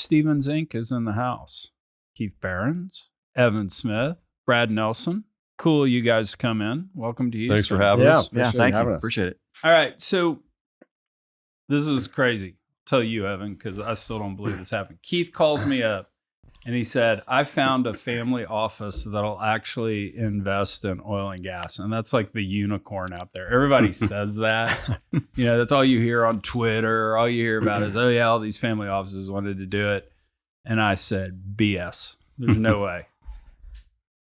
Stevens Inc. is in the house. Keith Barons, Evan Smith, Brad Nelson. Cool, you guys come in. Welcome to Houston. Thanks for having us. Yeah, thank you. Appreciate it. All right, so this is crazy. I'll tell you, Evan, because I still don't believe this happened. Keith calls me up and he said, I found a family office that'll actually invest in oil and gas. And that's like the unicorn out there. Everybody says that. You know, that's all you hear on Twitter. All you hear about is, oh, yeah, all these family offices wanted to do it. And I said, BS. There's no way.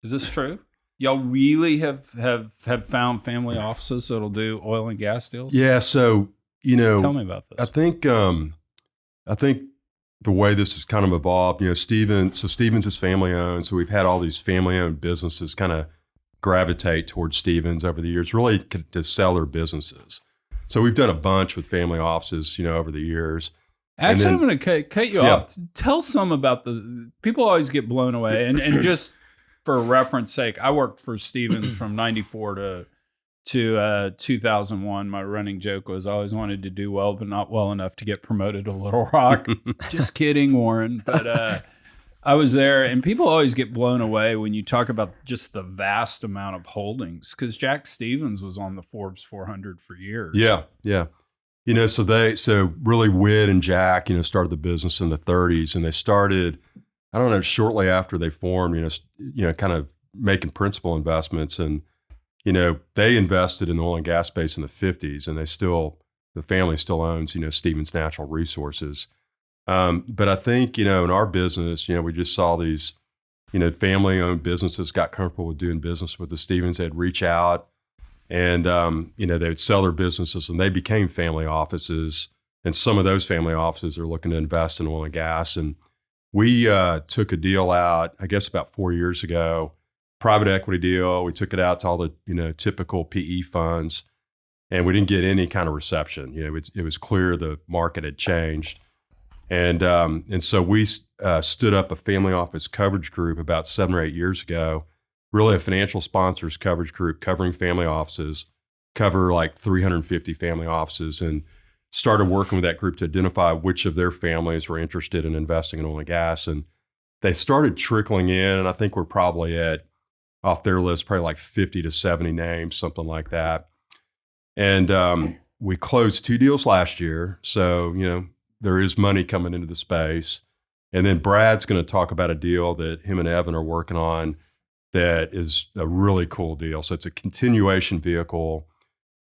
Is this true? Y'all really have found family offices that'll do oil and gas deals? Yeah. So, you know, tell me about this. I think the way this has kind of evolved, you know, Stevens is family owned. So we've had all these family owned businesses kind of gravitate towards Stevens over the years, really to sell their businesses. So we've done a bunch with family offices, you know, over the years. Actually, I'm going to cut you off. Tell some about the, people always get blown away. And just for reference sake, I worked for Stevens from 94 to 2001. My running joke was I always wanted to do well, but not well enough to get promoted to Little Rock. Just kidding, Warren. But I was there, and people always get blown away when you talk about just the vast amount of holdings, because Jack Stevens was on the Forbes 400 for years. Yeah, yeah. You know, so really Whit and Jack, you know, started the business in the 30s, and they started, I don't know, shortly after they formed, you know, kind of making principal investments. And you know, they invested in the oil and gas space in the 50s, and the family still owns, you know, Stevens Natural Resources. But I think, you know, in our business, you know, we just saw these, you know, family-owned businesses got comfortable with doing business with the Stevens. They'd reach out and, you know, they would sell their businesses, and they became family offices. And some of those family offices are looking to invest in oil and gas. And we took a deal out, I guess, about 4 years ago. Private equity deal. We took it out to all the, you know, typical PE funds, and we didn't get any kind of reception. You know, it was clear the market had changed. And so we stood up a family office coverage group about 7 or 8 years ago, really a financial sponsors coverage group covering family offices, cover like 350 family offices, and started working with that group to identify which of their families were interested in investing in oil and gas. And they started trickling in, and I think we're probably at, off their list, probably like 50 to 70 names, something like that. And we closed 2 deals last year. So, you know, there is money coming into the space. And then Brad's going to talk about a deal that him and Evan are working on that is a really cool deal. So it's a continuation vehicle,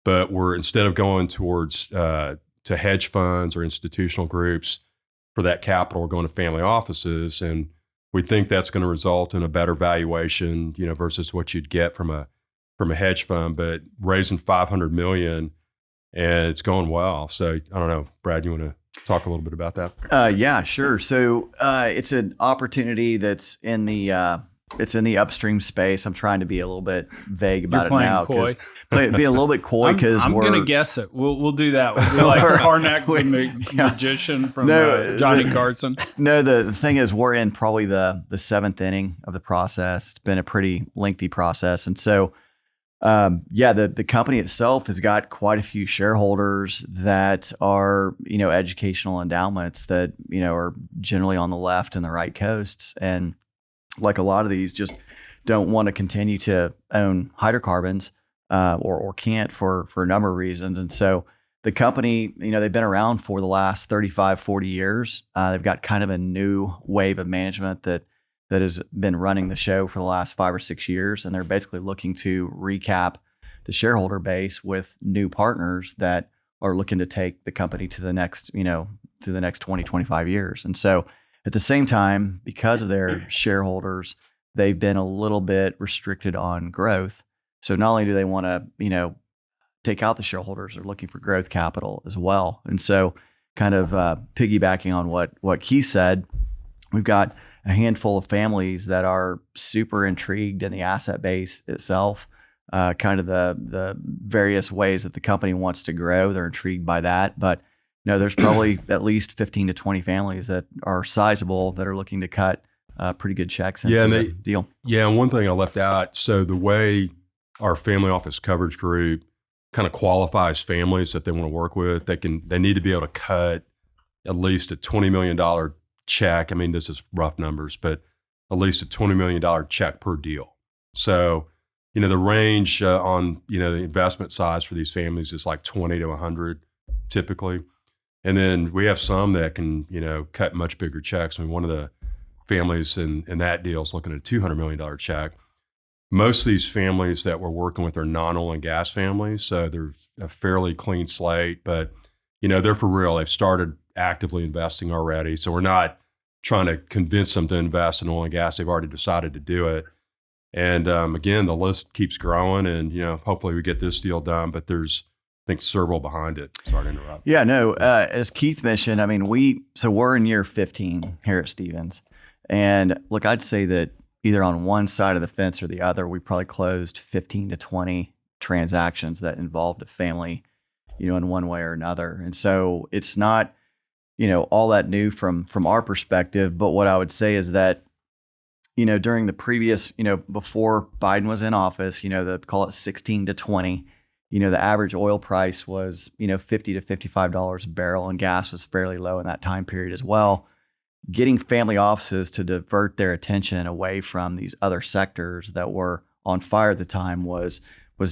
but instead of going towards to hedge funds or institutional groups for that capital, we're going to family offices. And we think that's going to result in a better valuation, you know, versus what you'd get from a hedge fund, but raising $500 million, and it's going well. So I don't know, Brad, you want to talk a little bit about that? Yeah, sure. So it's an opportunity that's in the upstream space. I'm trying to be a little bit vague about it now. Coy. Be a little bit coy because I'm going to guess it. We'll do that. We'll be like Karnak, the magician from Johnny Carson. No, the thing is, we're in probably the 7th inning of the process. It's been a pretty lengthy process. And so, the company itself has got quite a few shareholders that are, you know, educational endowments that, you know, are generally on the left and the right coasts. And like a lot of these just don't want to continue to own hydrocarbons or can't for a number of reasons. And so the company, you know, they've been around for the last 35, 40 years. They've got kind of a new wave of management that has been running the show for the last 5 or 6 years. And they're basically looking to recap the shareholder base with new partners that are looking to take the company to the next, you know, through the next 20, 25 years. And so at the same time, because of their shareholders, they've been a little bit restricted on growth. So not only do they want to, you know, take out the shareholders, they're looking for growth capital as well. And so kind of piggybacking on what Keith said, we've got a handful of families that are super intrigued in the asset base itself, kind of the various ways that the company wants to grow. They're intrigued by that. But no, there's probably at least 15 to 20 families that are sizable that are looking to cut pretty good checks into the deal. Yeah, and one thing I left out, so the way our family office coverage group kind of qualifies families that they want to work with, they need to be able to cut at least a $20 million check. I mean, this is rough numbers, but at least a $20 million check per deal. So, the range on, the investment size for these families is like 20 to 100 typically. And then we have some that can, cut much bigger checks. I mean, one of the families in that deal is looking at a $200 million check. Most of these families that we're working with are non-oil and gas families. So they're a fairly clean slate, but, they're for real. They've started actively investing already. So we're not trying to convince them to invest in oil and gas. They've already decided to do it. And again, the list keeps growing, and hopefully we get this deal done. But there's, I think, several behind it. Sorry to interrupt. Yeah, no. As Keith mentioned, I mean, we're in year 15 here at Stephens, and look, I'd say that either on one side of the fence or the other, we probably closed 15 to 20 transactions that involved a family, in one way or another. And so it's not, all that new from our perspective. But what I would say is that, during the previous, before Biden was in office, call it 16 to 20, the average oil price was, $50 to $55 a barrel, and gas was fairly low in that time period as well. Getting family offices to divert their attention away from these other sectors that were on fire at the time was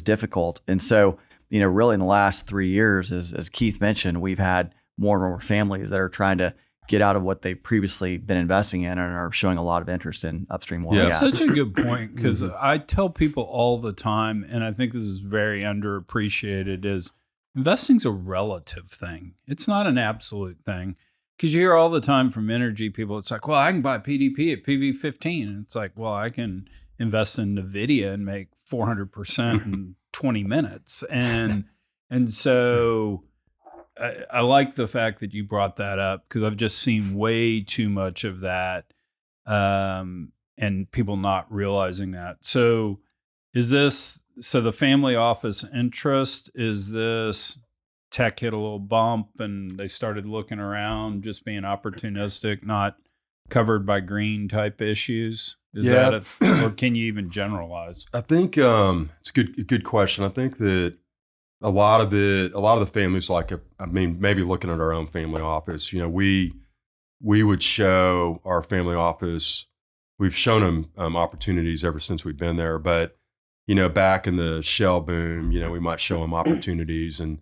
difficult. And so, really in the last 3 years, as Keith mentioned, we've had more and more families that are trying to get out of what they've previously been investing in and are showing a lot of interest in upstream oil and gas. That's such a good point, because I tell people all the time, and I think this is very underappreciated, is investing's a relative thing. It's not an absolute thing. Because you hear all the time from energy people, it's like, well, I can buy PDP at PV15. And it's like, well, I can invest in NVIDIA and make 400% in 20 minutes. And so I like the fact that you brought that up, because I've just seen way too much of that, and people not realizing that. So the family office interest, is this tech hit a little bump and they started looking around, just being opportunistic, not covered by green type issues? Is that or can you even generalize? I think it's a good question. I think that a lot of the families, maybe looking at our own family office, we would show our family office, we've shown them opportunities ever since we've been there. But, back in the shell boom, we might show them opportunities, and,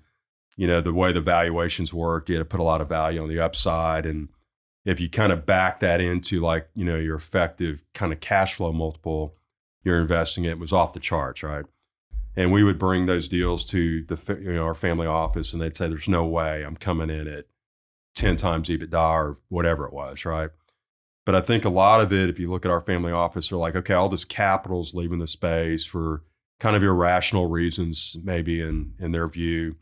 the way the valuations worked, you had to put a lot of value on the upside. And if you kind of back that into your effective kind of cash flow multiple you're investing, it was off the charts, right? And we would bring those deals to our family office, and they'd say, there's no way I'm coming in at 10 times EBITDA or whatever it was, right? But I think a lot of it, if you look at our family office, they're like, okay, all this capital's leaving the space for kind of irrational reasons, maybe in their view.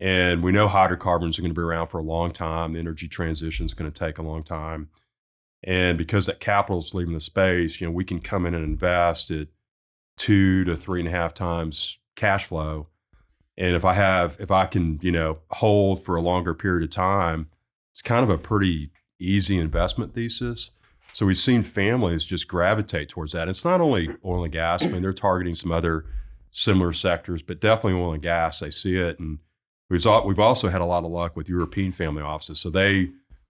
And we know hydrocarbons are going to be around for a long time. The energy transition is going to take a long time. And because that capital is leaving the space, we can come in and invest at 2 to 3.5 times cash flow. And if I can, hold for a longer period of time, it's kind of a pretty easy investment thesis. So we've seen families just gravitate towards that. It's not only oil and gas. I mean, they're targeting some other similar sectors, but definitely oil and gas. They see it. And we've also had a lot of luck with European family offices. So they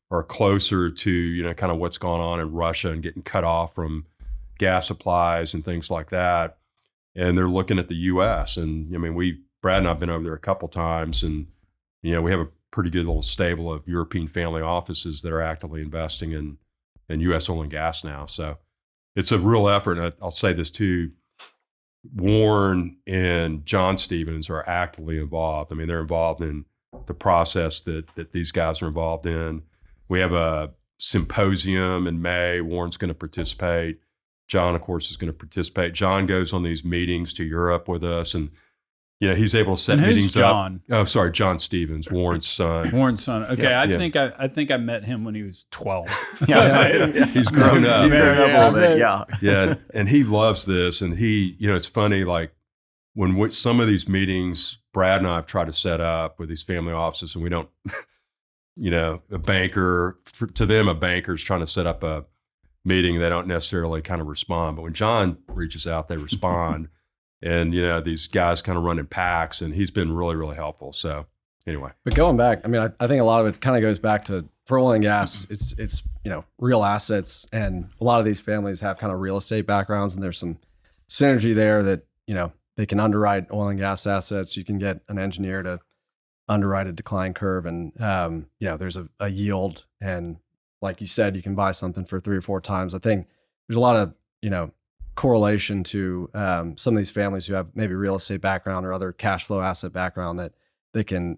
are closer to, kind of what's going on in Russia and getting cut off from gas supplies and things like that. And they're looking at the U.S. And, Brad and I have been over there a couple times, and, we have a pretty good little stable of European family offices that are actively investing in U.S. oil and gas now. So it's a real effort. And I'll say this too, Warren and John Stephens are actively involved. I mean, they're involved in the process that these guys are involved in. We have a symposium in May. Warren's going to participate. John, of course, is going to participate. John goes on these meetings to Europe with us, and he's able to set meetings John? up. Oh, sorry, John Stephens, Warren's son. Warren's son. Okay, I think I met him when he was 12. He's grown up. He's grown up a little bit, yeah. Yeah, and he loves this, and he, it's funny, like when some of these meetings, Brad and I have tried to set up with these family offices, and we don't, a banker, to them, a banker's trying to set up a meeting, they don't necessarily kind of respond. But when John reaches out, they respond. And, these guys kind of run in packs, and he's been really, really helpful. So anyway. But going back, I think a lot of it kind of goes back to for oil and gas, it's real assets, and a lot of these families have kind of real estate backgrounds, and there's some synergy there that they can underwrite oil and gas assets. You can get an engineer to underwrite a decline curve, and there's a yield, and like you said, you can buy something for 3 or 4 times. I think there's a lot of correlation to some of these families who have maybe real estate background or other cash flow asset background that they can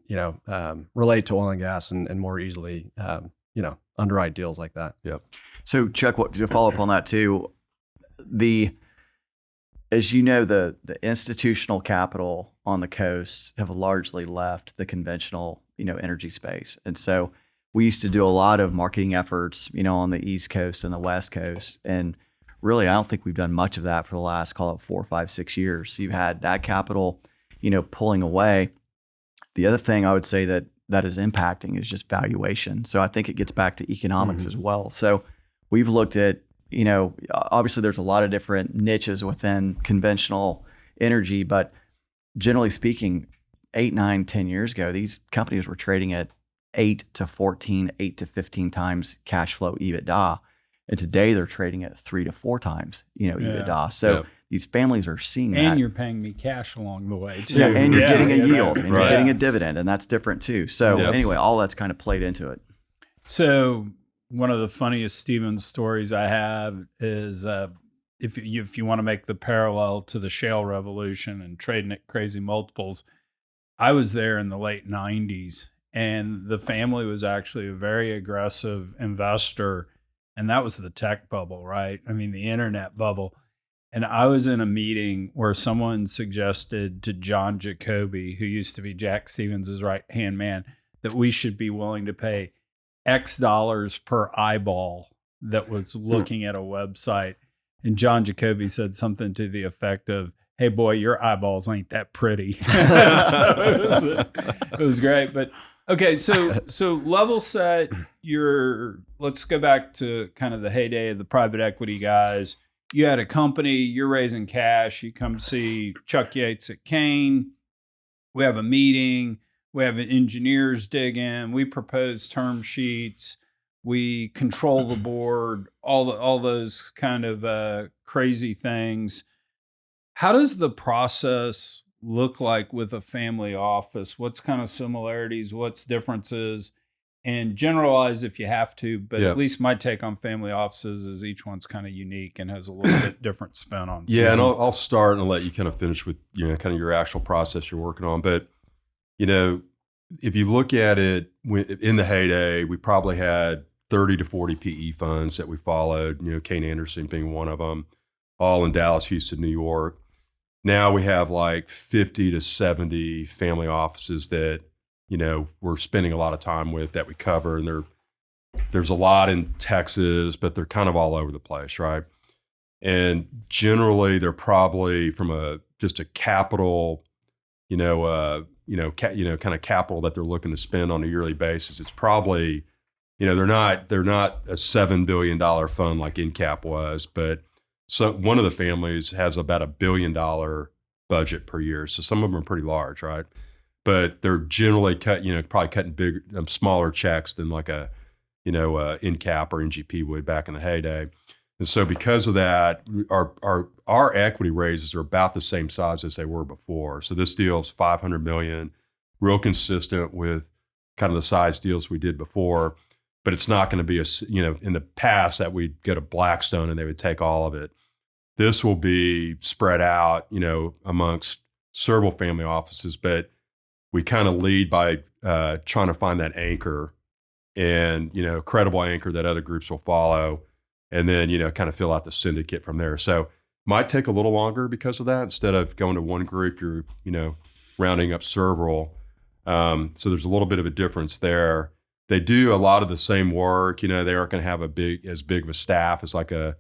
relate to oil and gas and more easily underwrite deals like that. Yep. So Chuck, to follow up on that too, as you know, the institutional capital on the coast have largely left the conventional energy space, and so we used to do a lot of marketing efforts on the East Coast and the West Coast, and really I don't think we've done much of that for the last, call it 4, 5, 6 years. So you've had that capital pulling away. The other thing I would say that is impacting is just valuation. So I think it gets back to economics as well. So we've looked at, obviously there's a lot of different niches within conventional energy, but generally speaking, 8, 9, 10 years ago, these companies were trading at 8 to 14, 8 to 15 times cash flow EBITDA. And today they're trading at 3 to 4 times, EBITDA. So these families are seeing that. And you're paying me cash along the way too. Yeah, and you're getting a yield, and right. you're getting a dividend, and that's different too. So anyway, all that's kind of played into it. So one of the funniest Stevens stories I have is if you want to make the parallel to the shale revolution and trading at crazy multiples, I was there in the late 90s, and the family was actually a very aggressive investor. And that was the tech bubble, right? I mean, the internet bubble. And I was in a meeting where someone suggested to John Jacoby, who used to be Jack Stevens' right-hand man, that we should be willing to pay X dollars per eyeball that was looking at a website. And John Jacoby said something to the effect of, "Hey, boy, your eyeballs ain't that pretty." So it was great. But okay, so level set, let's go back to kind of the heyday of the private equity guys. You had a company, you're raising cash, you come see Chuck Yates at Kane. We have a meeting, we have engineers dig in, we propose term sheets, we control the board, all those kind of crazy things. How does the process look like with a family office? What's kind of similarities? What's differences? And generalize if you have to, but at least my take on family offices is each one's kind of unique and has a little bit different spin on. Yeah, and I'll start and let you kind of finish with kind of your actual process you're working on. But if you look at it in the heyday, we probably had 30 to 40 PE funds that we followed. Kane Anderson being one of them, all in Dallas, Houston, New York. Now we have like 50 to 70 family offices that, we're spending a lot of time with that we cover. And there's a lot in Texas, but they're kind of all over the place, right? And generally they're probably from just a capital, kind of capital that they're looking to spend on a yearly basis. It's probably, they're not a $7 billion fund like InCap was, but so one of the families has about $1 billion budget per year. So some of them are pretty large, right? But they're generally probably cutting big, smaller checks than like a, InCap or NGP would back in the heyday. And so because of that, our equity raises are about the same size as they were before. So this deal is $500 million, real consistent with kind of the size deals we did before. But it's not going to be in the past that we'd go to Blackstone and they would take all of it. This will be spread out, amongst several family offices, but we kind of lead by trying to find that anchor and, credible anchor that other groups will follow, and then, kind of fill out the syndicate from there. So might take a little longer because of that. Instead of going to one group, you're, rounding up several. So there's a little bit of a difference there. They do a lot of the same work. They aren't going to have as big of a staff as like some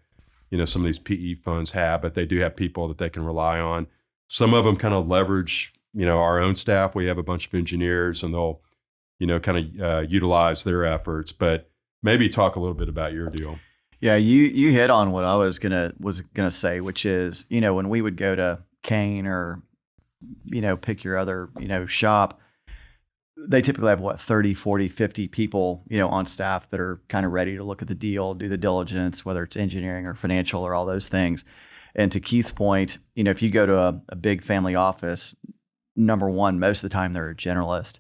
of these PE funds have, but they do have people that they can rely on. Some of them kind of leverage, our own staff. We have a bunch of engineers and they'll, kind of utilize their efforts, but maybe talk a little bit about your deal. Yeah, you hit on what I was gonna say, which is, when we would go to Kane or, pick your other, shop, they typically have 30, 40, 50 people, on staff that are kind of ready to look at the deal, do the diligence, whether it's engineering or financial or all those things. And to Keith's point, if you go to a big family office, number one, most of the time they're a generalist.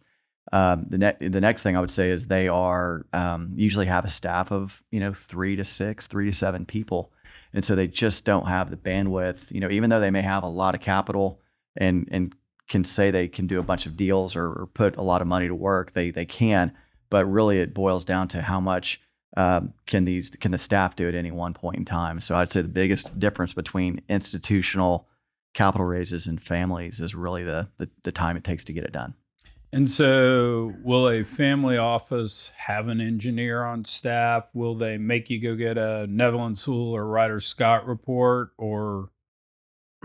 The next thing I would say is they are usually have a staff of 3 to 7 people, and so they just don't have the bandwidth. Even though they may have a lot of capital and can say they can do a bunch of deals or put a lot of money to work, they can. But really, it boils down to how much can the staff do at any one point in time. So I'd say the biggest difference between institutional capital raises and families is really the time it takes to get it done. And so will a family office have an engineer on staff? Will they make you go get a Netherland Sewell or Ryder Scott report, or?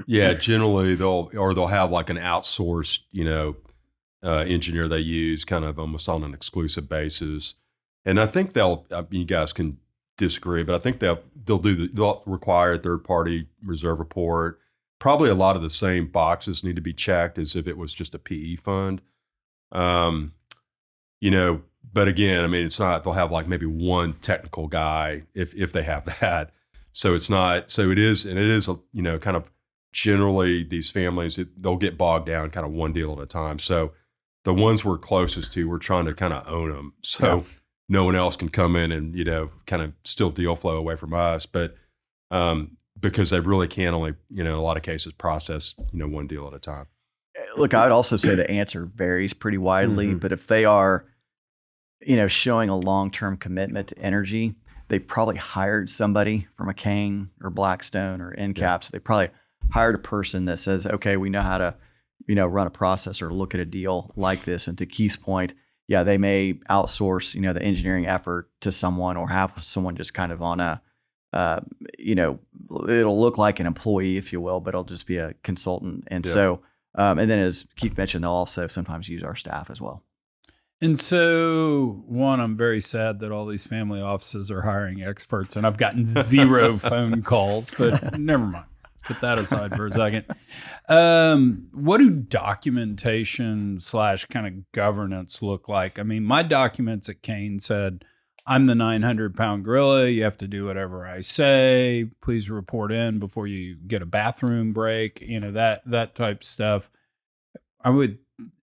Yeah, generally they'll have like an outsourced, engineer they use kind of almost on an exclusive basis. And I think you guys can disagree, but I think they'll require a third party reserve report. Probably a lot of the same boxes need to be checked as if it was just a PE fund. But again, I mean, it's not, they'll have like maybe one technical guy if they have that. So it's not, so it is, and it is, kind of generally these families, they'll get bogged down kind of one deal at a time. So the ones we're closest to, we're trying to kind of own them. So no one else can come in and, kind of steal deal flow away from us. But, because they really can only, in a lot of cases process, one deal at a time. Look, I would also say the answer varies pretty widely, but if they are, showing a long-term commitment to energy, they probably hired somebody from a Kang or Blackstone or NCAP. So they probably hired a person that says, okay, we know how to, run a process or look at a deal like this. And to Keith's point, they may outsource, the engineering effort to someone or have someone just kind of on a, it'll look like an employee, if you will, but it'll just be a consultant. And so, and then as Keith mentioned, they'll also sometimes use our staff as well. And so, I'm very sad that all these family offices are hiring experts, and I've gotten 0 phone calls, but never mind. Put that aside for a second. What do documentation / kind of governance look like? I mean, my documents at Kane said, I'm the 900-pound gorilla. You have to do whatever I say. Please report in before you get a bathroom break. That type stuff. I would,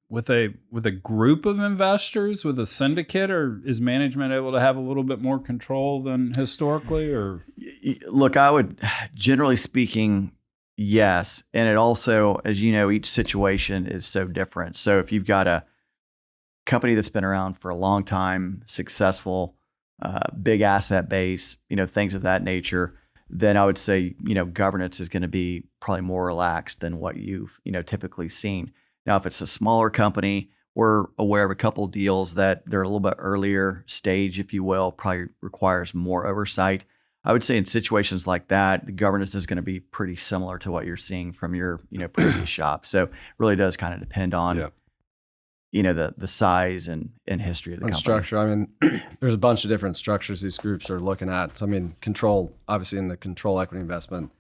with a group of investors, with a syndicate, or is management able to have a little bit more control than historically? Or look, I would, generally speaking, yes. And it also, as you know, each situation is so different. So if you've got a company that's been around for a long time, successful, big asset base, things of that nature, then I would say, governance is going to be probably more relaxed than what you've, typically seen. Now, if it's a smaller company, we're aware of a couple of deals that they're a little bit earlier stage, if you will, probably requires more oversight. I would say in situations like that, the governance is going to be pretty similar to what you're seeing from your, previous shop. So it really does kind of depend on, the size and history of the company. Structure. I mean, there's a bunch of different structures these groups are looking at. So, I mean, control, obviously in the control equity investment,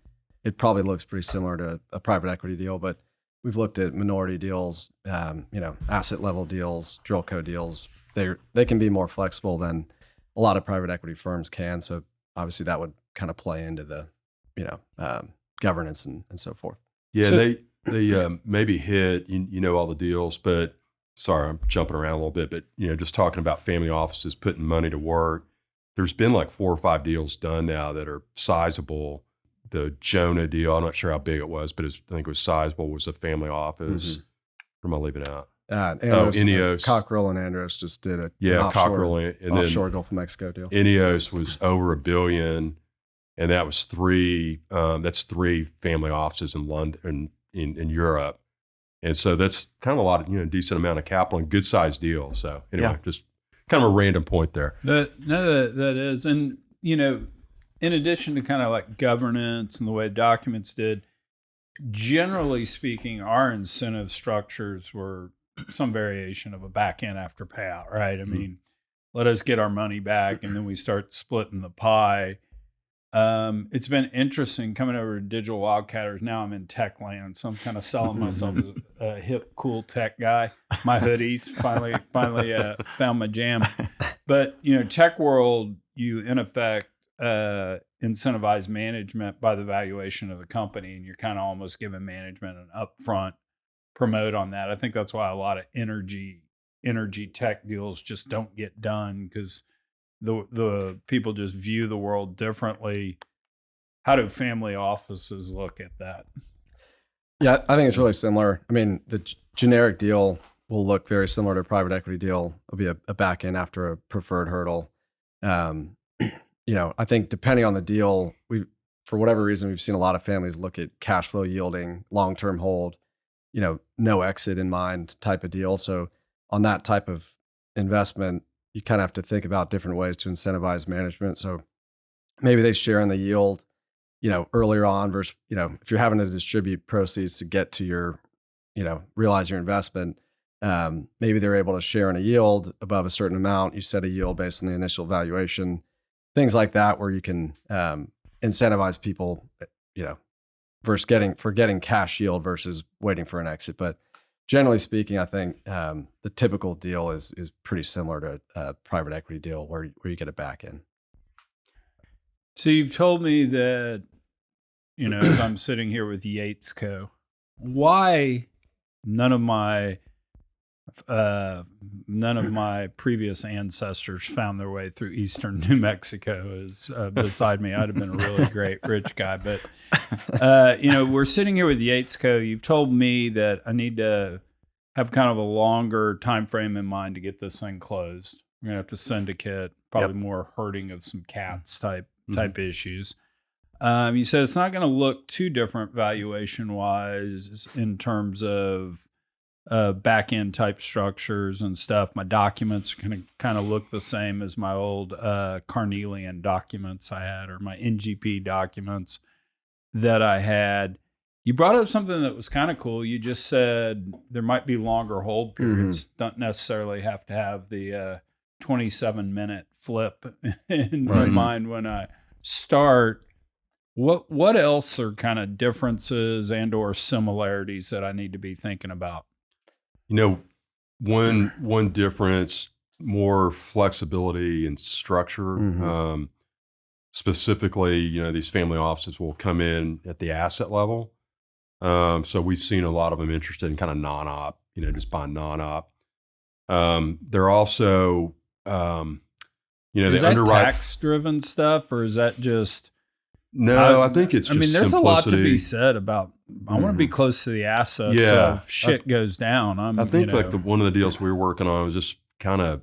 it probably looks pretty similar to a private equity deal, but we've looked at minority deals, asset level deals, drillco deals. They can be more flexible than a lot of private equity firms can. So obviously that would kind of play into the, governance and so forth. Yeah, so, they maybe hit, all the deals, but sorry, I'm jumping around a little bit, but, just talking about family offices putting money to work, there's been like 4 or 5 deals done now that are sizable. The Jonah deal, I'm not sure how big it was, but I think it was sizable, was a family office. Or am I leaving out? Ineos. Cockrell and Andros just did it. Yeah, Cockrell and offshore Gulf of Mexico deal. Ineos was over $1 billion, and that was 3. That's 3 family offices in London, in Europe, and so that's kind of a lot of decent amount of capital and good sized deal. So anyway, just kind of a random point there. That is, and in addition to kind of like governance and the way documents did, generally speaking, our incentive structures were some variation of a back end after payout, right? I mean, let us get our money back and then we start splitting the pie. It's been interesting coming over to Digital Wildcatters. Now I'm in tech land, so I'm kind of selling myself as a hip, cool tech guy. My hoodies finally found my jam. But tech world, you in effect incentivize management by the valuation of the company, and you're kind of almost giving management an upfront promote on that. I think that's why a lot of energy tech deals just don't get done, because the people just view the world differently. How do family offices look at that? Yeah, I think it's really similar. I mean, the generic deal will look very similar to a private equity deal. It'll be a back end after a preferred hurdle. I think depending on the deal, for whatever reason, we've seen a lot of families look at cash flow yielding, long-term hold, no exit in mind type of deal. So on that type of investment, you kind of have to think about different ways to incentivize management. So maybe they share in the yield, earlier on versus, if you're having to distribute proceeds to get to your, realize your investment, maybe they're able to share in a yield above a certain amount. You set a yield based on the initial valuation, things like that, where you can incentivize people, versus getting cash yield versus waiting for an exit. But generally speaking, I think the typical deal is pretty similar to a private equity deal where you get it back in. So you've told me that, as I'm sitting here with Yates Co., why none of my previous ancestors found their way through eastern New Mexico is beside me. I'd have been a really great rich guy. But, we're sitting here with Yates Co. You've told me that I need to have kind of a longer time frame in mind to get this thing closed. We're going to have to syndicate, probably more herding of some cats type issues. You said it's not going to look too different valuation-wise in terms of back-end type structures and stuff. My documents are going to kind of look the same as my old Carnelian documents I had, or my NGP documents that I had. You brought up something that was kind of cool. You just said there might be longer hold periods. Don't necessarily have to have the 27-minute flip in my mind when I start. What else are kind of differences and or similarities that I need to be thinking about? One difference, more flexibility and structure. Specifically, these family offices will come in at the asset level. So we've seen a lot of them interested in kind of non-op, just buying non-op. They're also, is they that underwrite tax-driven stuff, or is that just? No, I think it's just there's simplicity. a lot to be said about, I want to be close to the assets. So if shit goes down, I think one of the deals we were working on was just kind of,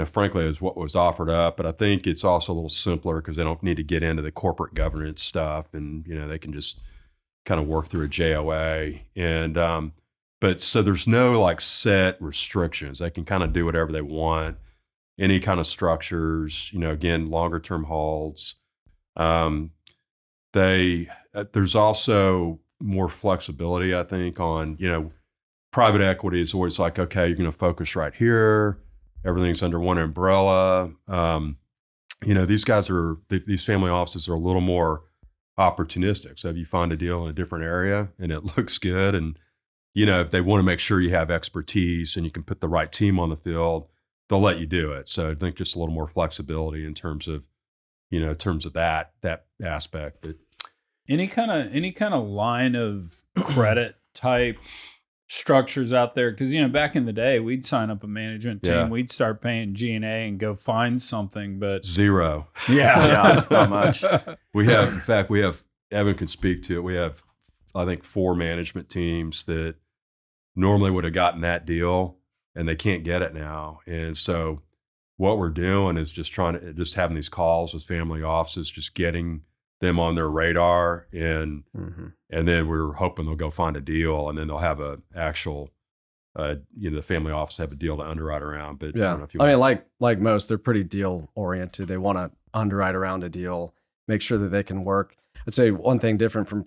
frankly, is what was offered up. But I think it's also a little simpler because they don't need to get into the corporate governance stuff, and they can just kind of work through a JOA. And but so there's no set restrictions. They can kind of do whatever they want, any kind of structures. Again, longer term holds. There's also more flexibility, I think, on, private equity is always like, okay, you're going to focus right here. Everything's under one umbrella. These family offices are a little more opportunistic. So if you find a deal in a different area and it looks good, and, if they want to make sure you have expertise and you can put the right team on the field, they'll let you do it. So I think just a little more flexibility in terms of that aspect. But any kind of line of credit type structures out there, because back in the day we'd sign up a management team, we'd start paying G&A and go find something, but zero. Not much. In fact, Evan can speak to it. We have, I think, 4 management teams that normally would have gotten that deal, and they can't get it now. And so what we're doing is just having these calls with family offices, just getting them on their radar, and then we're hoping they'll go find a deal, and then they'll have a actual, the family office have a deal to underwrite around. But like most, they're pretty deal oriented. They want to underwrite around a deal, make sure that they can work. I'd say one thing different from,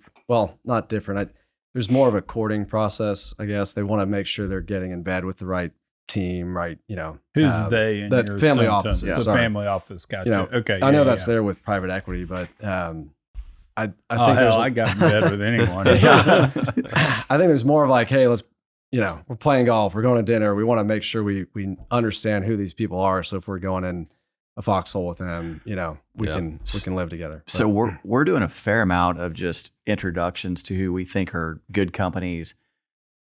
not different. There's more of a courting process, I guess. They want to make sure they're getting in bed with the right team, right? Who's they in the your family sentence? office? The Sorry. family office. Gotcha. You know, Okay. I know yeah, that's yeah. there with private equity, but I think Oh, there's hell, I got in bed with anyone. I think there's more of like, hey, let's, we're playing golf, we're going to dinner. We want to make sure we understand who these people are. So if we're going in a foxhole with them, we can live together. So we're doing a fair amount of just introductions to who we think are good companies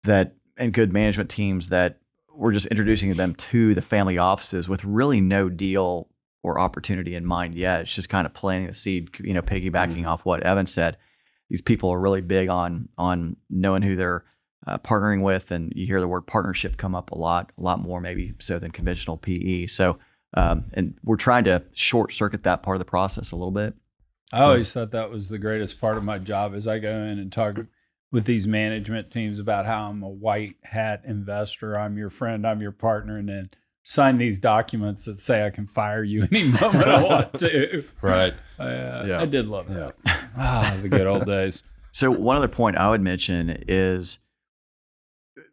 and good management teams that we're just introducing them to the family offices with really no deal or opportunity in mind yet. It's just kind of planting the seed, piggybacking off what Evan said. These people are really big on knowing who they're partnering with, and you hear the word partnership come up a lot more maybe so than conventional PE. So, and we're trying to short circuit that part of the process a little bit. I always thought that was the greatest part of my job is I go in and talk with these management teams about how I'm a white hat investor. I'm your friend, I'm your partner, and then sign these documents that say I can fire you any moment I want to. Right. I did love that. The good old days. So one other point I would mention is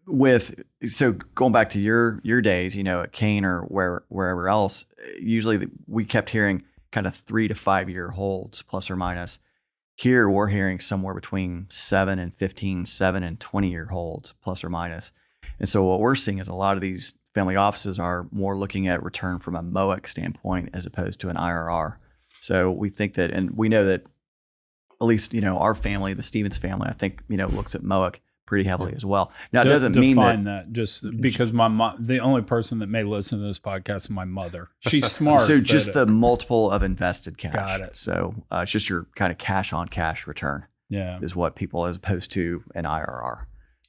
going back to your days, at Kane or wherever else, usually we kept hearing kind of 3 to 5 year holds plus or minus. Here we're hearing somewhere between 7 and 15, 7 and 20 year holds plus or minus. And so what we're seeing is a lot of these family offices are more looking at return from a MOIC standpoint as opposed to an IRR. So we think that, and we know that at least, our family, the Stevens family, I think, looks at MOIC pretty heavily as well. Now, it doesn't mean that just because my mom, the only person that may listen to this podcast is my mother. She's smart. So just the multiple of invested cash. Got it. So it's just your kind of cash on cash return. Yeah. Is what people, as opposed to an IRR.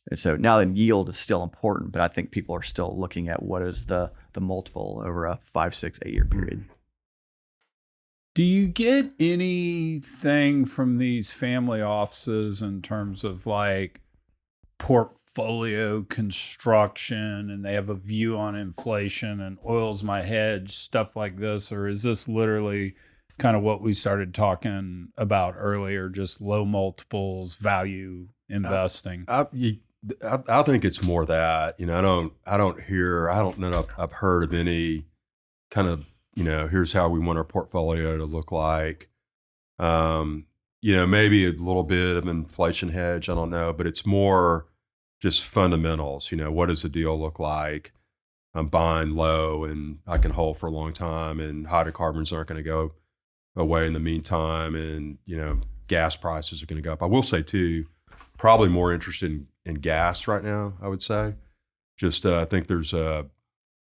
And so now the yield is still important, but I think people are still looking at what is the multiple over a 5, 6, 8 year period. Do you get anything from these family offices in terms of like portfolio construction, and they have a view on inflation and oil's my hedge, stuff like this? Or is this literally kind of what we started talking about earlier, just low multiples, value investing? I think it's more that, I don't know I've heard of any kind of, here's how we want our portfolio to look like. Maybe a little bit of inflation hedge, I don't know, but it's more just fundamentals. What does the deal look like? I'm buying low and I can hold for a long time, and hydrocarbons aren't going to go away in the meantime, and, gas prices are going to go up. I will say too, probably more interested in gas right now, I would say. Just I think there's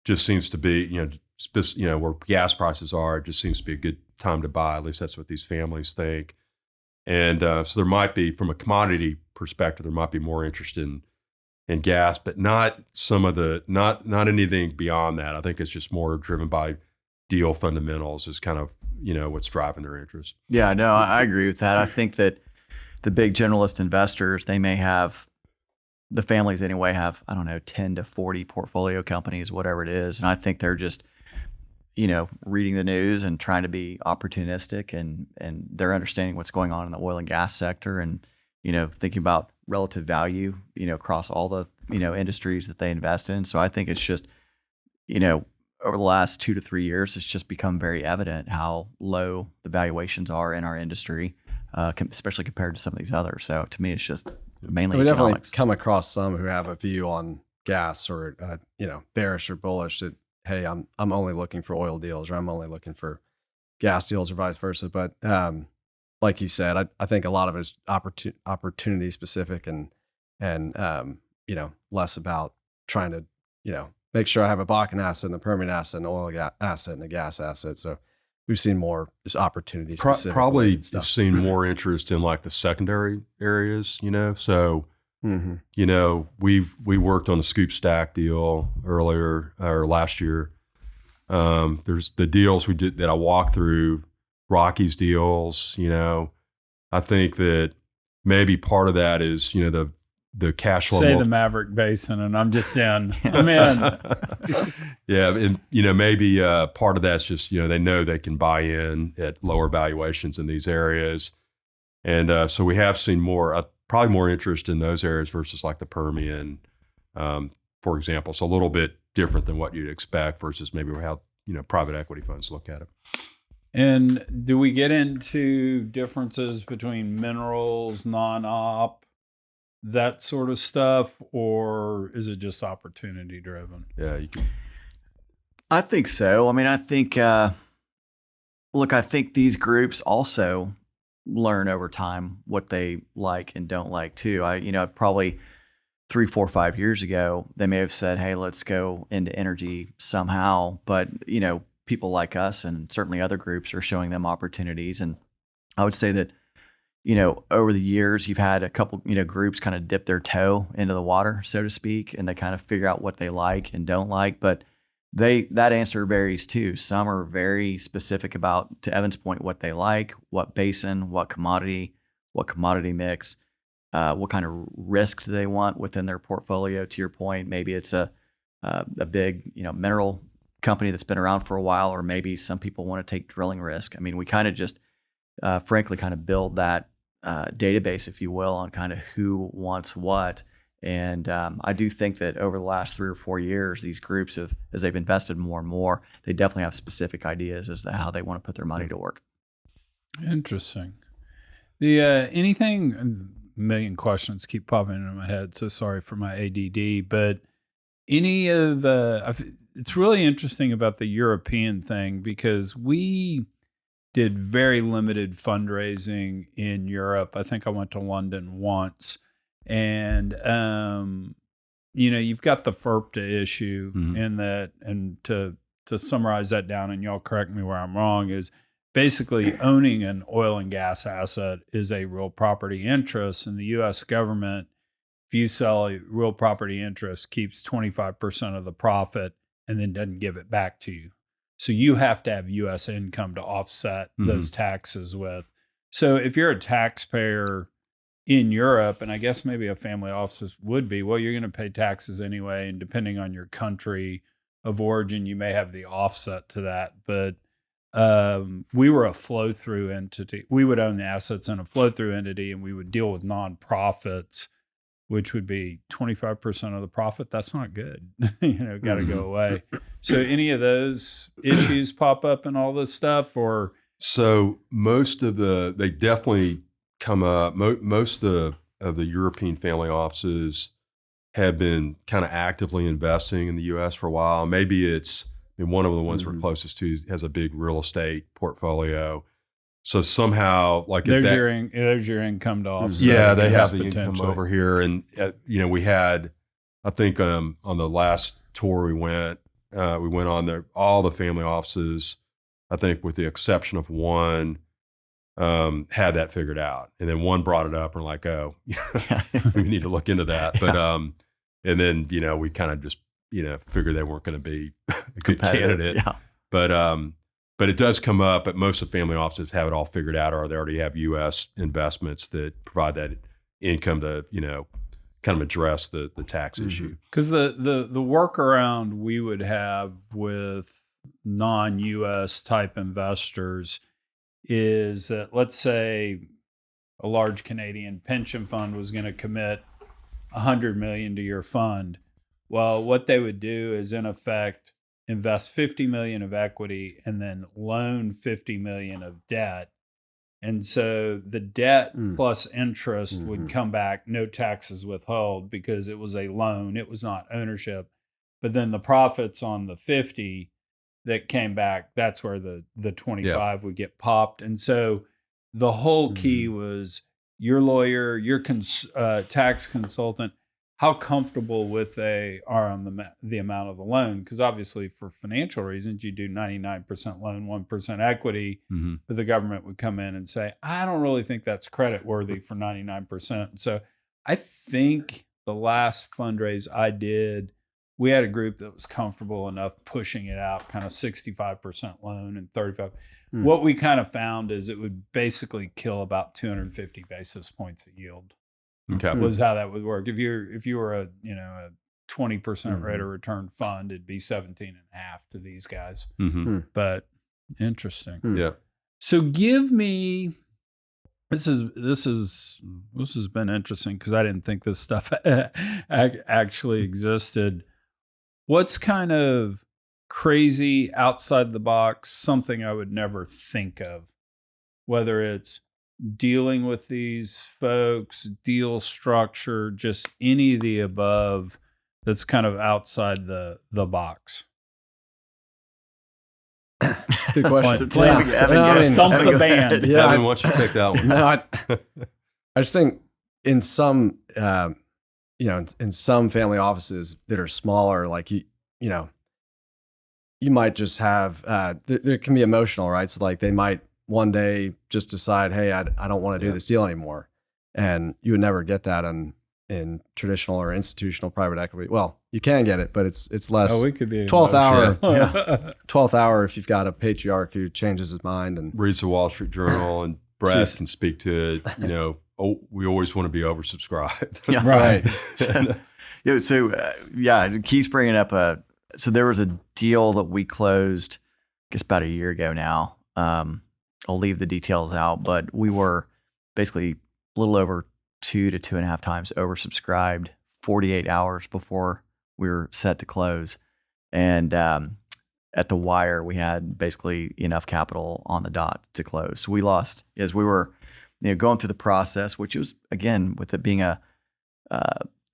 just seems to be, where gas prices are, it just seems to be a good time to buy. At least that's what these families think. And so there might be, from a commodity perspective, there might be more interest in gas, but not not anything beyond that. I think it's just more driven by deal fundamentals is kind of, what's driving their interest. Yeah, no, I agree with that. I think that the big generalist investors, the families anyway, have, 10 to 40 portfolio companies, whatever it is. And I think they're just, reading the news and trying to be opportunistic, and they're understanding what's going on in the oil and gas sector, and, thinking about relative value, across all the, industries that they invest in. So I think it's just, over the last 2 to 3 years, it's just become very evident how low the valuations are in our industry, especially compared to some of these others. So to me, it's just mainly we definitely economics. come across some who have a view on gas or bearish or bullish that, hey, I'm only looking for oil deals, or I'm only looking for gas deals, or vice versa. But like you said, I think a lot of it is opportunity specific, and less about trying to make sure I have a Bakken asset and a Permian asset and an oil asset and a gas asset. So we've seen more just opportunity specific. Probably seen more interest in like the secondary areas, So, we worked on a scoop stack deal earlier or last year. There's the deals we did that I walked through, Rockies deals. I think that maybe part of that is the cash flow. Say the Maverick Basin, and I'm just in. I'm in. Yeah, and maybe part of that's just they know they can buy in at lower valuations in these areas, and so we have seen probably more interest in those areas versus like the Permian, for example. So a little bit different than what you'd expect versus maybe how, private equity funds look at it. And do we get into differences between minerals, non-op, that sort of stuff, or is it just opportunity driven? Yeah, you can. I think so. I mean, I think, look, I think these groups also learn over time what they like and don't like too. Probably 3, 4, 5 years ago, they may have said, hey, let's go into energy somehow. But, people like us and certainly other groups are showing them opportunities. And I would say that, over the years, you've had a couple, groups kind of dip their toe into the water, so to speak, and they kind of figure out what they like and don't like. But that answer varies too. Some are very specific about, to Evan's point, what they like, what basin, what commodity mix, what kind of risk do they want within their portfolio. To your point, maybe it's a big, mineral company that's been around for a while, or maybe some people want to take drilling risk. I mean, we kind of just, frankly, kind of build that database, if you will, on kind of who wants what. And I do think that over the last 3 or 4 years, these groups have, as they've invested more and more, they definitely have specific ideas as to how they want to put their money to work. Interesting. The anything, a million questions keep popping into my head, so sorry for my ADD, but any of it's really interesting about the European thing, because we did very limited fundraising in Europe. I think I went to London once, and you've got the FERPTA issue in that, and to summarize that down, and y'all correct me where I'm wrong, is basically owning an oil and gas asset is a real property interest, and the U.S. government, if you sell a real property interest, keeps 25% of the profit and then doesn't give it back to you. So you have to have U.S. income to offset those taxes with. So if you're a taxpayer in Europe, and I guess maybe a family office would be, well, you're going to pay taxes anyway, and depending on your country of origin, you may have the offset to that. But we were a flow-through entity. We would own the assets in a flow-through entity, and we would deal with nonprofits, which would be 25% of the profit. That's not good. Got to go away. So any of those issues pop up in all this stuff, or? So they definitely come up. Most of the European family offices have been kind of actively investing in the U.S. for a while. Maybe one of the ones we're closest to has a big real estate portfolio. So somehow, like there's your income to offset. Yeah, they have the income over here, and we had, I think, on the last tour we went on there, all the family offices, I think, with the exception of one, had that figured out, and then one brought it up, and we're like, oh, we need to look into that. But and then we kind of just figured they weren't going to be a good candidate. Yeah. But it does come up, but most of the family offices have it all figured out, or they already have U.S. investments that provide that income to, kind of address the tax issue. Because the workaround we would have with non-U.S. type investors is that, let's say a large Canadian pension fund was going to commit $100 million to your fund. Well, what they would do is, in effect, invest $50 million of equity and then loan $50 million of debt. And so the debt plus interest would come back, no taxes withheld, because it was a loan. It was not ownership. But then the profits on the 50 that came back, that's where the 25 would get popped. And so the whole key was your lawyer, your tax consultant, how comfortable with they are on the amount of the loan. Because obviously for financial reasons, you do 99% loan, 1% equity, but the government would come in and say, I don't really think that's credit worthy for 99%. So I think the last fundraise I did, we had a group that was comfortable enough pushing it out, kind of 65% loan and 35%. What we kind of found is it would basically kill about 250 basis points of yield. Okay. Was how that would work. If you were a 20% rate of return fund, it'd be 17.5 to these guys. But interesting. Yeah. So give me, this has been interesting because I didn't think this stuff actually existed. what's kind of crazy outside the box, something I would never think of, whether it's dealing with these folks, deal structure, just any of the above that's kind of outside the box? Good question. Please, stump the band. Yeah, Evan, why don't you take that one? No, I just think in some, in some family offices that are smaller, like you might just have, there can be emotional, right? So like they might one day just decide, hey, I don't want to do this deal anymore. And you would never get that in traditional or institutional private equity. Well, you can get it, but it's less. Oh, we could be 12th hour. Yeah. 12th hour if you've got a patriarch who changes his mind and Reads the Wall Street Journal, and Brad can speak to it. We always want to be oversubscribed. Yeah. Right. Keith's bringing up so there was a deal that we closed, I guess about a year ago now. I'll leave the details out, but we were basically a little over 2 to 2.5 times oversubscribed 48 hours before we were set to close. And at the wire, we had basically enough capital on the dot to close. So we lost as we were going through the process, which was, again, with it being a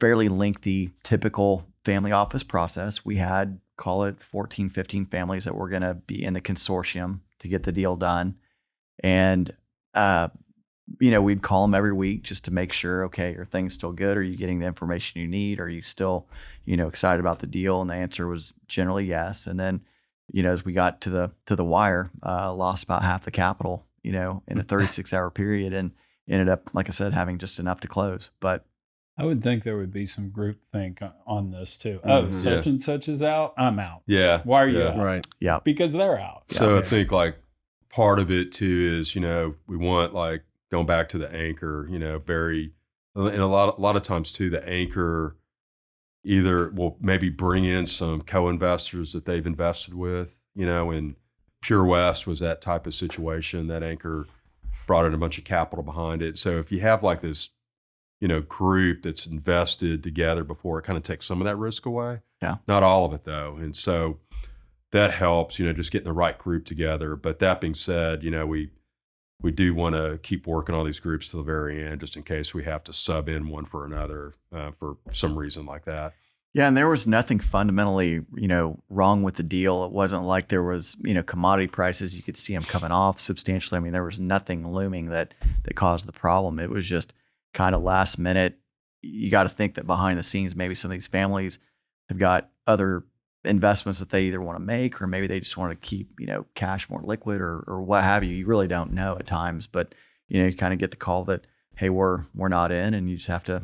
fairly lengthy, typical family office process. We had, call it 14, 15 families that were going to be in the consortium to get the deal done. And, we'd call them every week just to make sure, okay, are things still good? Are you getting the information you need? Are you still, excited about the deal? And the answer was generally yes. And then, as we got to the wire, lost about half the capital, in a 36-hour period, and ended up, like I said, having just enough to close. But I would think there would be some groupthink on this too. Oh, such and such is out. I'm out. Yeah. Why are you out? right. Yeah. Because they're out. So I think like part of it too is, we want, like, going back to the anchor, very, and a lot of times too, the anchor either will maybe bring in some co-investors that they've invested with, and Pure West was that type of situation. That anchor brought in a bunch of capital behind it. So if you have like this, group that's invested together before, it kind of takes some of that risk away. Yeah. Not all of it though. And so that helps, just getting the right group together. But that being said, we do want to keep working all these groups to the very end, just in case we have to sub in one for another for some reason like that. Yeah, and there was nothing fundamentally, wrong with the deal. It wasn't like there was, commodity prices. You could see them coming off substantially. I mean, there was nothing looming that caused the problem. It was just kind of last minute. You got to think that behind the scenes, maybe some of these families have got other investments that they either want to make, or maybe they just want to keep, cash more liquid or what have you. You really don't know at times, but, you kind of get the call that, hey, we're not in, and you just have to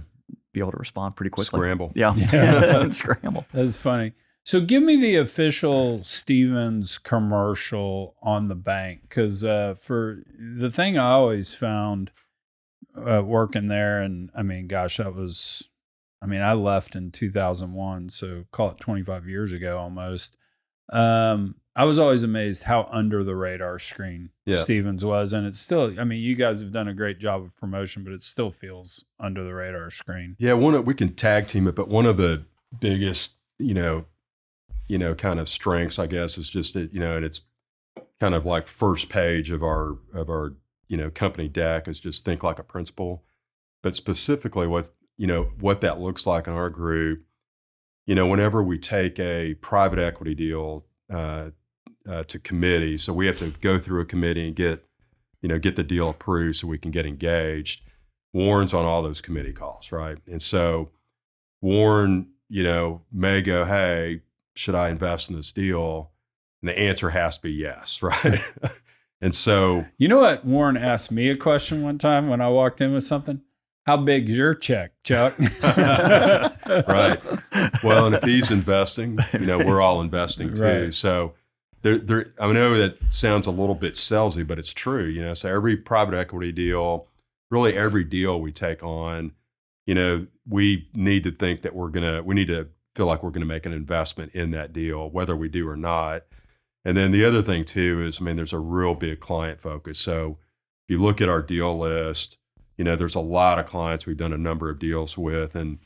be able to respond pretty quickly. Scramble. Yeah. Scramble. That's funny. So give me the official Stevens commercial on the bank. Because for the thing I always found working there, and I mean, gosh, I left in 2001, so call it 25 years ago almost. I was always amazed how under the radar screen Stevens was. And it's still, you guys have done a great job of promotion, but it still feels under the radar screen. Yeah, we can tag team it, but one of the biggest, kind of strengths, I guess, is just that, and it's kind of like first page of our company deck is just think like a principal. But specifically what that looks like in our group, whenever we take a private equity deal to committee, so we have to go through a committee and get the deal approved so we can get engaged. Warren's on all those committee calls, right? And so Warren, may go, hey, should I invest in this deal? And the answer has to be yes, right? And so, what? Warren asked me a question one time when I walked in with something. How big's your check, Chuck? Right. Well, and if he's investing, we're all investing too. Right. So I know that sounds a little bit salesy, but it's true. So every private equity deal, really every deal we take on, we need to think that we need to feel like we're going to make an investment in that deal, whether we do or not. And then the other thing too is, there's a real big client focus. So if you look at our deal list, there's a lot of clients we've done a number of deals with, and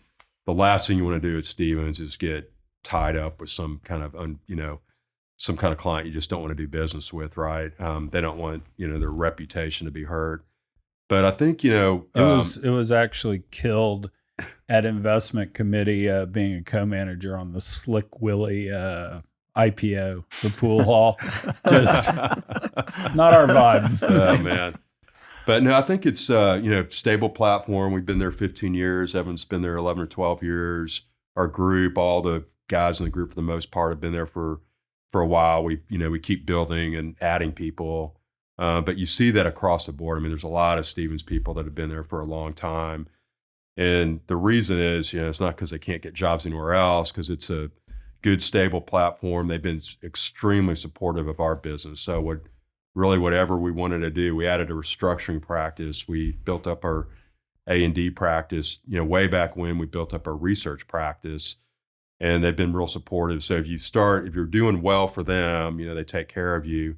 the last thing you want to do at Stevens is get tied up with some kind of some kind of client you just don't want to do business with, right? They don't want their reputation to be hurt. But I think it was actually killed at investment committee being a co-manager on the Slick Willie IPO, the pool hall. Just not our vibe. Oh man. But no, I think it's stable platform. We've been there 15 years. Evan's been there 11 or 12 years. Our group, all the guys in the group for the most part have been there for a while. We keep building and adding people. But you see that across the board. I mean, there's a lot of Stevens people that have been there for a long time. And the reason is, it's not because they can't get jobs anywhere else, because it's a good, stable platform. They've been extremely supportive of our business. So whatever we wanted to do, we added a restructuring practice. We built up our A&D practice. Way back when, we built up our research practice, and they've been real supportive. So if you're doing well for them, they take care of you.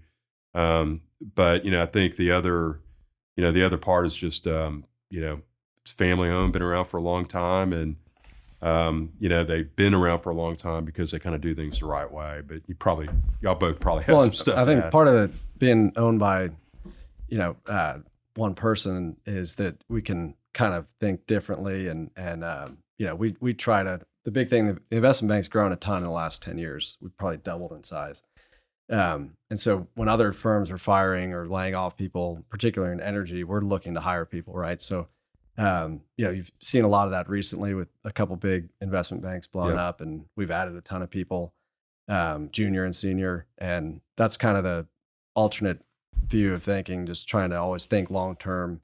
But I think the other part is just it's family owned, been around for a long time, and they've been around for a long time because they kind of do things the right way. But y'all both probably have some stuff. I think part of it being owned by one person is that we can kind of think differently, and we try to. The big thing, the investment bank's grown a ton in the last 10 years. We've probably doubled in size. And so when other firms are firing or laying off people, particularly in energy, we're looking to hire people, right? So, you've seen a lot of that recently with a couple big investment banks blowing up, and we've added a ton of people, junior and senior. And that's kind of the alternate view of thinking, just trying to always think long-term,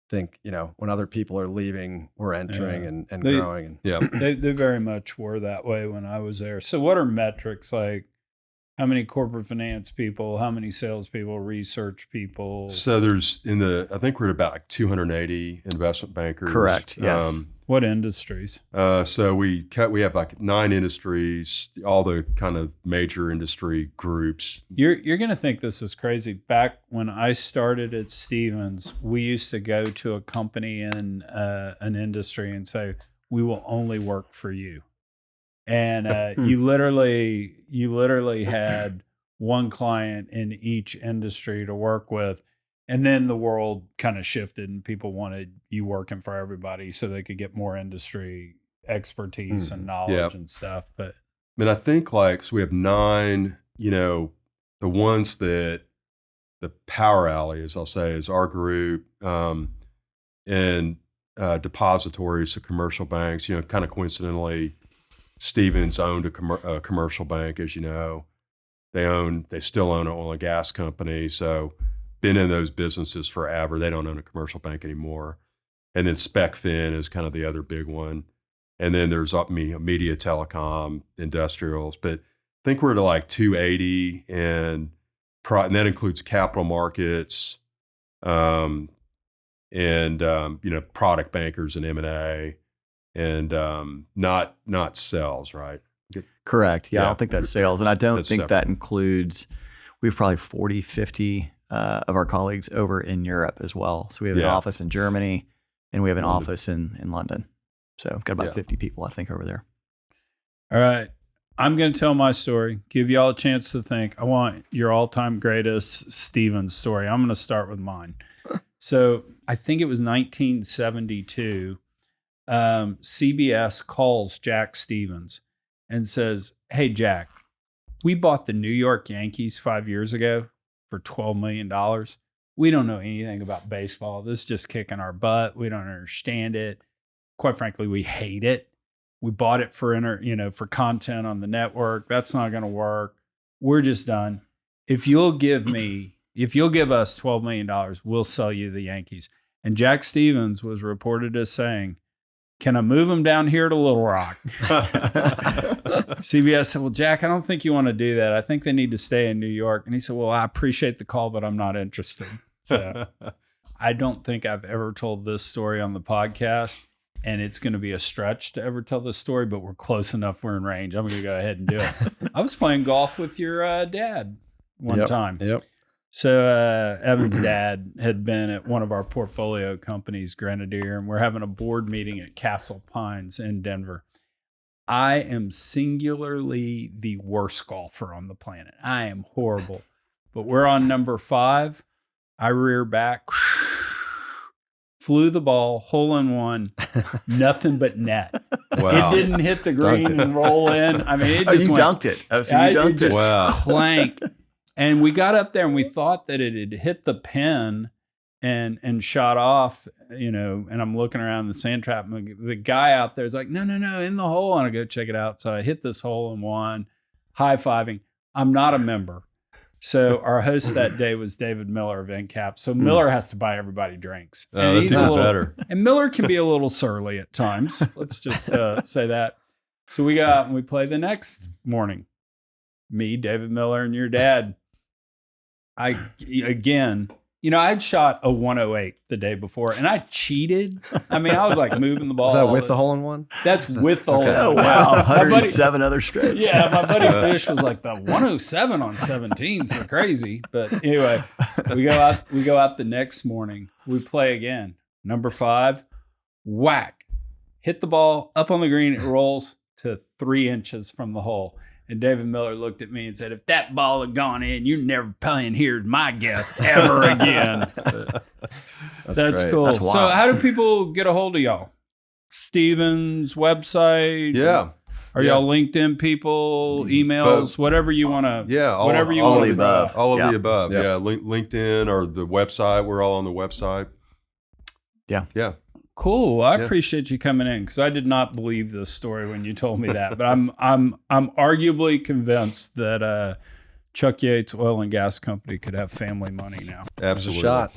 think, when other people are leaving, we're entering and growing. They very much were that way when I was there. So what are metrics like? How many corporate finance people, how many salespeople, research people? So I think we're at about like 280 investment bankers. Correct. Yes. What industries? So we have like 9 industries, all the kind of major industry groups. You're going to think this is crazy. Back when I started at Stevens, we used to go to a company in an industry and say, we will only work for you. And you literally had one client in each industry to work with. And then the world kind of shifted and people wanted you working for everybody so they could get more industry expertise and knowledge and stuff. But I think so we have 9, the ones that the power alley, as I'll say, is our group, and depositories, so commercial banks, kind of coincidentally, Stevens owned a commercial bank, as you know. They still own an oil and gas company. So been in those businesses forever. They don't own a commercial bank anymore. And then SpecFin is kind of the other big one. And then there's media, telecom, industrials. But I think we're to like 280, and that includes capital markets, and product bankers and M&A. And not sales, right? Correct. Yeah, I don't think that's sales. And I don't think that includes, we have probably 40, 50 of our colleagues over in Europe as well. So we have an office in Germany, and we have an office in London. So we've got about 50 people, I think, over there. All right. I'm going to tell my story, give y'all a chance to think. I want your all-time greatest Stevens story. I'm going to start with mine. So I think it was 1972. CBS calls Jack Stevens and says, hey, Jack, we bought the New York Yankees 5 years ago for $12 million. We don't know anything about baseball. This is just kicking our butt. We don't understand it. Quite frankly, we hate it. We bought it for for content on the network. That's not going to work. We're just done. If you'll give us $12 million, we'll sell you the Yankees. And Jack Stevens was reported as saying, can I move them down here to Little Rock? CBS said, well, Jack, I don't think you want to do that. I think they need to stay in New York. And he said, well, I appreciate the call, but I'm not interested. So I don't think I've ever told this story on the podcast, and it's going to be a stretch to ever tell this story, but we're close enough. We're in range. I'm going to go ahead and do it. I was playing golf with your dad one time. Yep. So Evan's dad had been at one of our portfolio companies, Grenadier, and we're having a board meeting at Castle Pines in Denver. I am singularly the worst golfer on the planet. I am horrible. But we're on number 5. I rear back, flew the ball, hole in one, nothing but net. Wow. It didn't hit the green and roll in. I mean, it just you went, dunked it. Oh, so you dunked it. just Wow. clank. And we got up there and we thought that it had hit the pin and shot off, and I'm looking around the sand trap. And the guy out there is like, no, in the hole. And I go check it out. So I hit this hole in one, high-fiving. I'm not a member. So our host that day was David Miller of NCAP. So Miller has to buy everybody drinks. Oh, that's even better. And Miller can be a little surly at times. Let's just say that. So we go out and we play the next morning. Me, David Miller, and your dad. I'd shot a 108 the day before, and I cheated. I mean, I was like moving the ball. Is that with the hole in one? That's with the hole in Oh, one. wow. My buddy- 107 other strokes. Yeah, my buddy Fish was like, the 107 on 17's the crazy. But anyway, we go out the next morning. We play again. Number 5, whack. Hit the ball up on the green. It rolls to 3 inches from the hole. And David Miller looked at me and said, if that ball had gone in, you're never playing here as my guest ever again. But that's great. cool. That's So wild. how do people get a hold of y'all? Steven's website? Yeah. Are y'all LinkedIn people, emails, whatever you want to? Yeah. whatever you all want of to the above. All of Yeah. the above. Yep. Yeah. LinkedIn or the website. We're all on the website. Yeah. Yeah. Cool. I Yeah. appreciate you coming in because I did not believe this story when you told me that, but I'm arguably convinced that Chuck Yates Oil and Gas Company could have family money now. There's a Absolutely. shot.